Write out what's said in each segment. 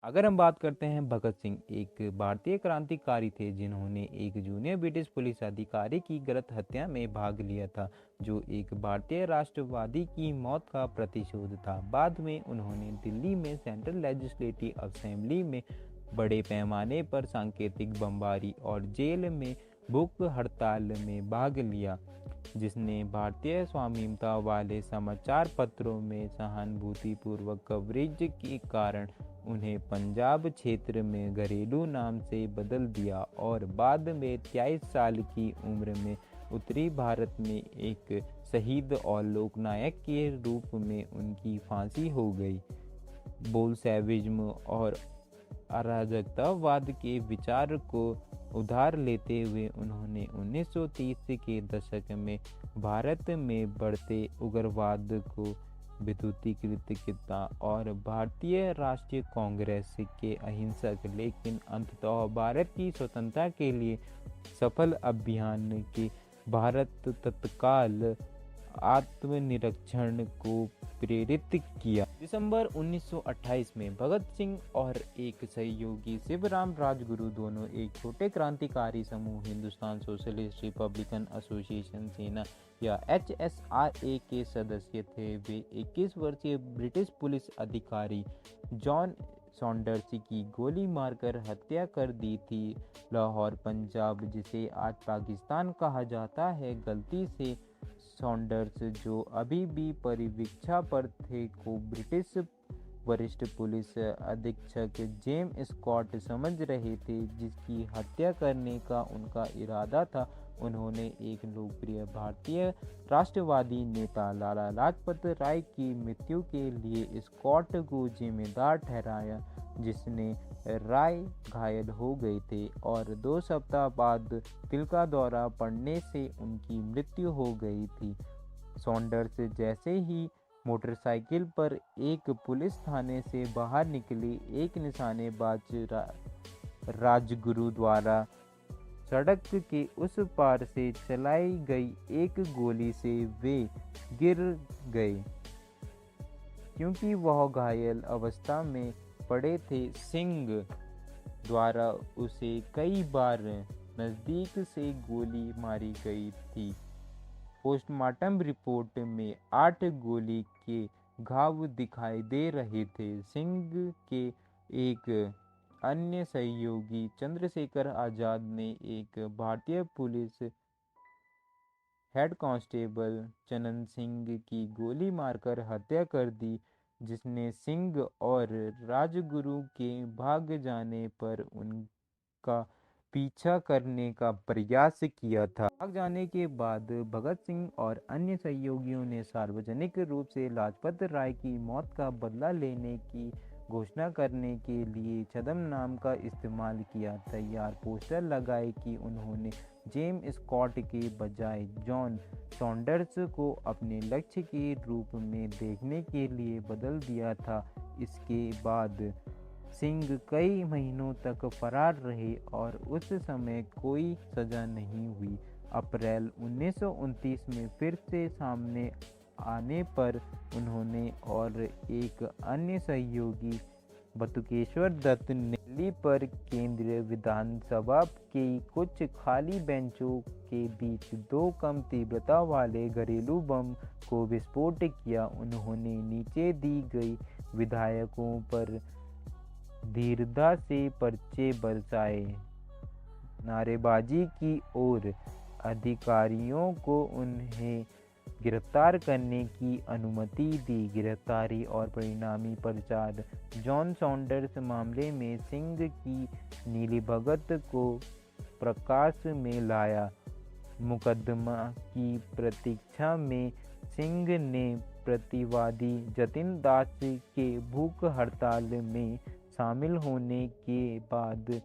अगर हम बात करते हैं, भगत सिंह एक भारतीय क्रांतिकारी थे जिन्होंने एक जूनियर ब्रिटिश पुलिस अधिकारी की गलत हत्या में भाग लिया था, जो एक भारतीय राष्ट्रवादी की मौत का प्रतिशोध था। बाद में उन्होंने दिल्ली में सेंट्रल लेजिस्लेटिव असेंबली में बड़े पैमाने पर सांकेतिक बमबारी और जेल में भूख हड़ताल में भाग लिया, जिसने भारतीय स्वामित्व वाले समाचार पत्रों में सहानुभूतिपूर्वक कवरेज के कारण उन्हें पंजाब क्षेत्र में घरेलू नाम से बदल दिया और बाद में 23 साल की उम्र में उत्तरी भारत में एक शहीद और लोकनायक के रूप में उनकी फांसी हो गई। बोल्शेविज्म और अराजकतावाद के विचार को उधार लेते हुए उन्होंने 1930 के दशक में भारत में बढ़ते उग्रवाद को विद्युतीकृत किया और भारतीय राष्ट्रीय कांग्रेस के अहिंसक लेकिन अंततः भारत की स्वतंत्रता के लिए सफल अभियान के भारत तत्काल आत्मनिरीक्षण को प्रेरित किया। दिसंबर 1928 में भगत सिंह और एक सहयोगी शिवराम राजगुरु दोनों एक छोटे क्रांतिकारी समूह हिंदुस्तान सोशलिस्ट रिपब्लिकन एसोसिएशन सेना या HSRA के सदस्य थे। वे 21 वर्षीय ब्रिटिश पुलिस अधिकारी जॉन सॉन्डर्स की गोली मारकर हत्या कर दी थी। लाहौर पंजाब, जिसे आज पाकिस्तान कहा जाता है, गलती से सॉन्डर्स, जो अभी भी परिवीक्षा पर थे, को ब्रिटिश वरिष्ठ पुलिस अधीक्षक जेम्स स्कॉट समझ रहे थे, जिसकी हत्या करने का उनका इरादा था। उन्होंने एक लोकप्रिय भारतीय राष्ट्रवादी नेता लाला लाजपत राय की मृत्यु के लिए स्कॉट को जिम्मेदार ठहराया, जिसने राय घायल हो गए थे और 2 सप्ताह बाद दिल का दौरा पड़ने से उनकी मृत्यु हो गई थी। सॉन्डर्स जैसे ही मोटरसाइकिल पर एक पुलिस थाने से बाहर निकले, एक निशानेबाज राजगुरु द्वारा सड़क के उस पार से चलाई गई एक गोली से वे गिर गए। क्योंकि वह घायल अवस्था में पड़े थे, सिंह द्वारा उसे कई बार नज़दीक से गोली मारी गई थी। पोस्टमार्टम रिपोर्ट में 8 गोली के घाव दिखाई दे रहे थे। सिंह के एक अन्य सहयोगी चंद्रशेखर आजाद ने एक भारतीय पुलिस हेड कांस्टेबल चनन सिंह की गोली मारकर हत्या कर दी, जिसने सिंह और राजगुरु के भाग जाने पर उनका पीछा करने का प्रयास किया था। भाग जाने के बाद भगत सिंह और अन्य सहयोगियों ने सार्वजनिक रूप से लाजपत राय की मौत का बदला लेने की घोषणा करने के लिए छद्म नाम का इस्तेमाल किया। तैयार पोस्टर लगाए कि उन्होंने जेम्स स्कॉट के बजाय जॉन सॉन्डर्स को अपने लक्ष्य के रूप में देखने के लिए बदल दिया था। इसके बाद सिंह कई महीनों तक फरार रहे और उस समय कोई सजा नहीं हुई। अप्रैल 1929 में फिर से सामने आने पर उन्होंने और एक अन्य सहयोगी बटुकेश्वर दत्त ने दिल्ली पर केंद्रीय विधानसभा की कुछ खाली बेंचों के बीच 2 कम तीव्रता वाले घरेलू बम को विस्फोट किया। उन्होंने नीचे दी गई विधायकों पर धीरता से पर्चे बरसाए, नारेबाजी की और अधिकारियों को उन्हें गिरफ्तार करने की अनुमति दी। गिरफ्तारी और परिणामी प्रचार जॉन सॉन्डर्स मामले में सिंह की मिलीभगत को प्रकाश में लाया। मुकदमा की प्रतीक्षा में सिंह ने प्रतिवादी जतिन दास के भूख हड़ताल में शामिल होने के बाद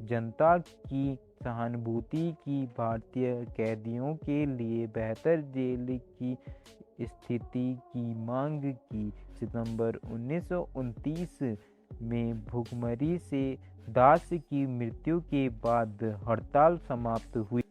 जनता की सहानुभूति की भारतीय कैदियों के लिए बेहतर जेल की स्थिति की मांग की। सितंबर 1929 में भूखमरी से दास की मृत्यु के बाद हड़ताल समाप्त हुई।